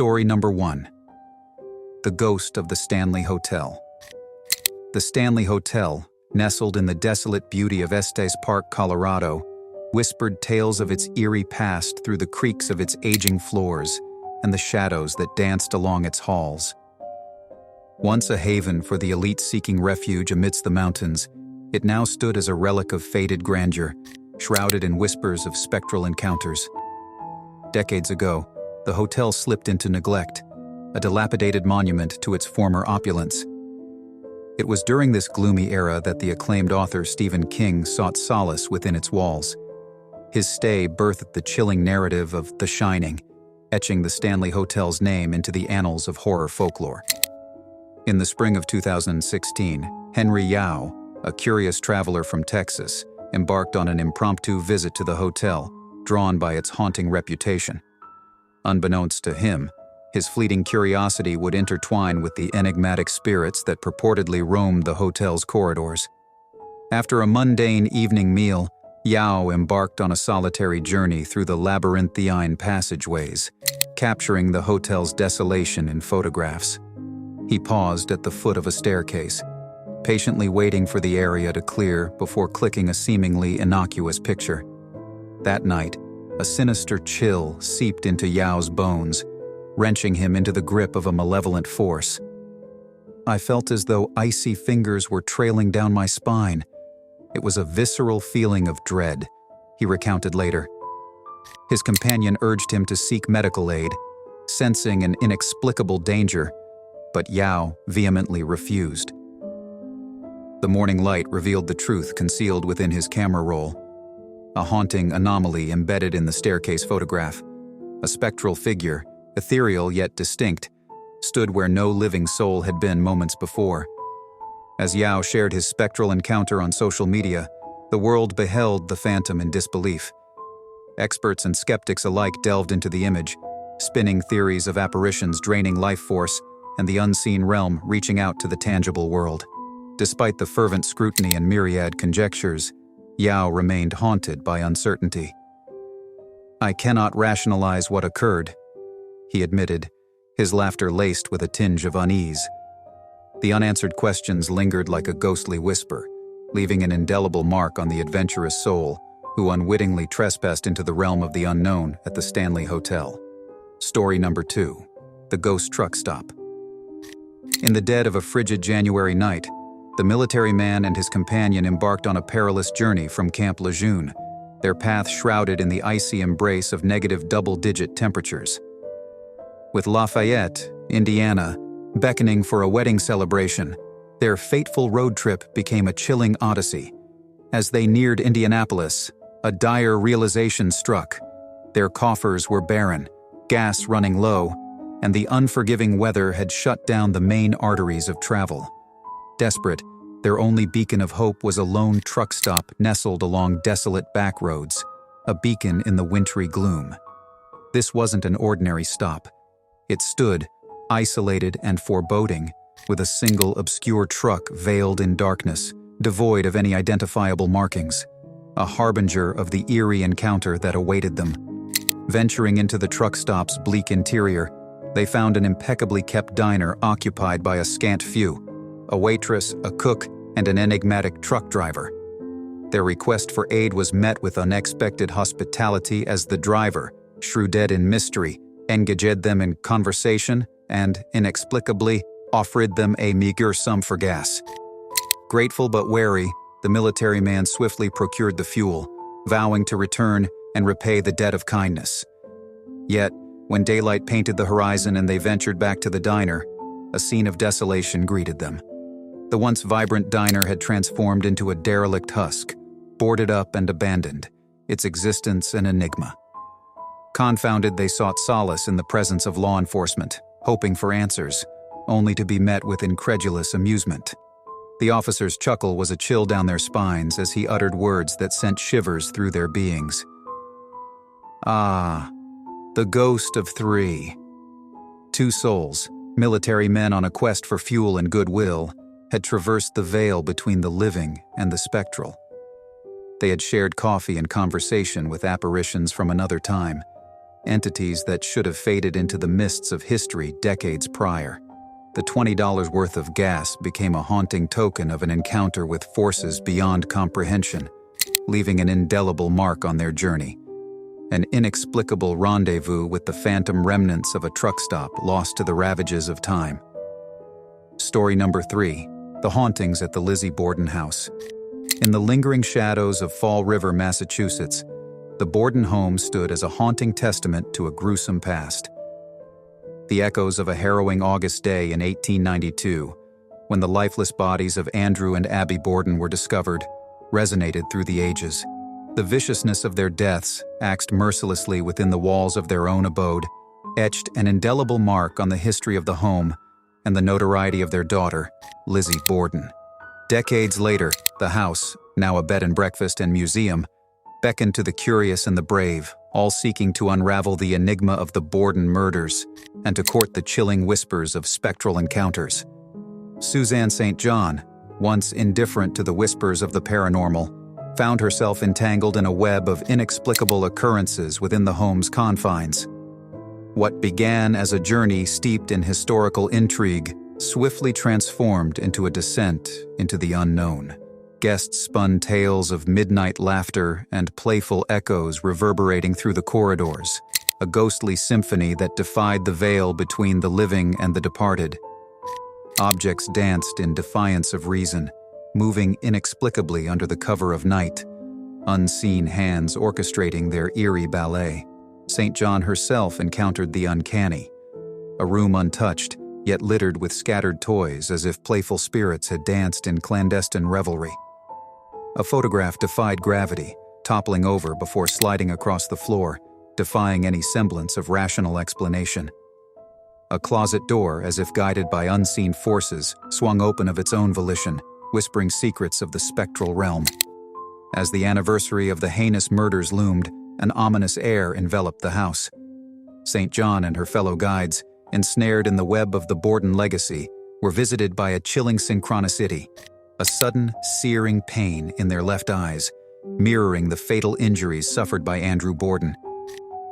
Story number 1. The Ghost of the Stanley Hotel. The Stanley Hotel, nestled in the desolate beauty of Estes Park, Colorado, whispered tales of its eerie past through the creaks of its aging floors and the shadows that danced along its halls. Once a haven for the elite seeking refuge amidst the mountains, it now stood as a relic of faded grandeur, shrouded in whispers of spectral encounters. Decades ago, the hotel slipped into neglect, a dilapidated monument to its former opulence. It was during this gloomy era that the acclaimed author Stephen King sought solace within its walls. His stay birthed the chilling narrative of The Shining, etching the Stanley Hotel's name into the annals of horror folklore. In the spring of 2016, Henry Yao, a curious traveler from Texas, embarked on an impromptu visit to the hotel, drawn by its haunting reputation. Unbeknownst to him, his fleeting curiosity would intertwine with the enigmatic spirits that purportedly roamed the hotel's corridors. After a mundane evening meal, Yao embarked on a solitary journey through the labyrinthine passageways, capturing the hotel's desolation in photographs. He paused at the foot of a staircase, patiently waiting for the area to clear before clicking a seemingly innocuous picture. That night, a sinister chill seeped into Yao's bones, wrenching him into the grip of a malevolent force. I felt as though icy fingers were trailing down my spine. It was a visceral feeling of dread, he recounted later. His companion urged him to seek medical aid, sensing an inexplicable danger, but Yao vehemently refused. The morning light revealed the truth concealed within his camera roll. A haunting anomaly embedded in the staircase photograph. A spectral figure, ethereal yet distinct, stood where no living soul had been moments before. As Yao shared his spectral encounter on social media, the world beheld the phantom in disbelief. Experts and skeptics alike delved into the image, spinning theories of apparitions draining life force and the unseen realm reaching out to the tangible world. Despite the fervent scrutiny and myriad conjectures, Yao remained haunted by uncertainty. "I cannot rationalize what occurred," he admitted, his laughter laced with a tinge of unease. The unanswered questions lingered like a ghostly whisper, leaving an indelible mark on the adventurous soul who unwittingly trespassed into the realm of the unknown at the Stanley Hotel. Story number 2. The Ghost Truck Stop. In the dead of a frigid January night, the military man and his companion embarked on a perilous journey from Camp Lejeune, their path shrouded in the icy embrace of negative double-digit temperatures. With Lafayette, Indiana, beckoning for a wedding celebration, their fateful road trip became a chilling odyssey. As they neared Indianapolis, a dire realization struck. Their coffers were barren, gas running low, and the unforgiving weather had shut down the main arteries of travel. Desperate, their only beacon of hope was a lone truck stop nestled along desolate back roads, a beacon in the wintry gloom. This wasn't an ordinary stop. It stood, isolated and foreboding, with a single obscure truck veiled in darkness, devoid of any identifiable markings, a harbinger of the eerie encounter that awaited them. Venturing into the truck stop's bleak interior, they found an impeccably kept diner occupied by a scant few, a waitress, a cook, and an enigmatic truck driver. Their request for aid was met with unexpected hospitality as the driver, shrewd in mystery, engaged them in conversation and, inexplicably, offered them a meager sum for gas. Grateful but wary, the military man swiftly procured the fuel, vowing to return and repay the debt of kindness. Yet, when daylight painted the horizon and they ventured back to the diner, a scene of desolation greeted them. The once vibrant diner had transformed into a derelict husk, boarded up and abandoned, its existence an enigma. Confounded, they sought solace in the presence of law enforcement, hoping for answers, only to be met with incredulous amusement. The officer's chuckle was a chill down their spines as he uttered words that sent shivers through their beings. "Ah, the ghost of 3. Two souls, military men on a quest for fuel and goodwill, had traversed the veil between the living and the spectral. They had shared coffee and conversation with apparitions from another time, entities that should have faded into the mists of history decades prior. The $20 worth of gas became a haunting token of an encounter with forces beyond comprehension, leaving an indelible mark on their journey. An inexplicable rendezvous with the phantom remnants of a truck stop lost to the ravages of time. Story number 3. The Hauntings at the Lizzie Borden House. In the lingering shadows of Fall River, Massachusetts, the Borden home stood as a haunting testament to a gruesome past. The echoes of a harrowing August day in 1892, when the lifeless bodies of Andrew and Abby Borden were discovered, resonated through the ages. The viciousness of their deaths, axed mercilessly within the walls of their own abode, etched an indelible mark on the history of the home and the notoriety of their daughter, Lizzie Borden. Decades later, the house, now a bed and breakfast and museum, beckoned to the curious and the brave, all seeking to unravel the enigma of the Borden murders and to court the chilling whispers of spectral encounters. Suzanne St. John, once indifferent to the whispers of the paranormal, found herself entangled in a web of inexplicable occurrences within the home's confines. What began as a journey steeped in historical intrigue swiftly transformed into a descent into the unknown. Guests spun tales of midnight laughter and playful echoes reverberating through the corridors, a ghostly symphony that defied the veil between the living and the departed. Objects danced in defiance of reason, moving inexplicably under the cover of night, unseen hands orchestrating their eerie ballet. St. John herself encountered the uncanny, a room untouched, yet littered with scattered toys as if playful spirits had danced in clandestine revelry. A photograph defied gravity, toppling over before sliding across the floor, defying any semblance of rational explanation. A closet door, as if guided by unseen forces, swung open of its own volition, whispering secrets of the spectral realm. As the anniversary of the heinous murders loomed, an ominous air enveloped the house. St. John and her fellow guides, ensnared in the web of the Borden legacy, were visited by a chilling synchronicity, a sudden, searing pain in their left eyes, mirroring the fatal injuries suffered by Andrew Borden.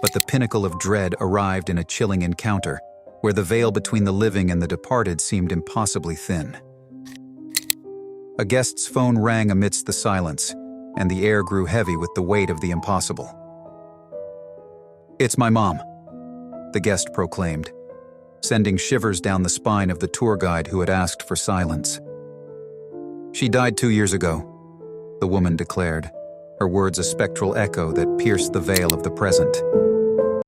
But the pinnacle of dread arrived in a chilling encounter, where the veil between the living and the departed seemed impossibly thin. A guest's phone rang amidst the silence, and the air grew heavy with the weight of the impossible. "It's my mom," the guest proclaimed, sending shivers down the spine of the tour guide who had asked for silence. "She died 2 years ago," the woman declared, her words a spectral echo that pierced the veil of the present.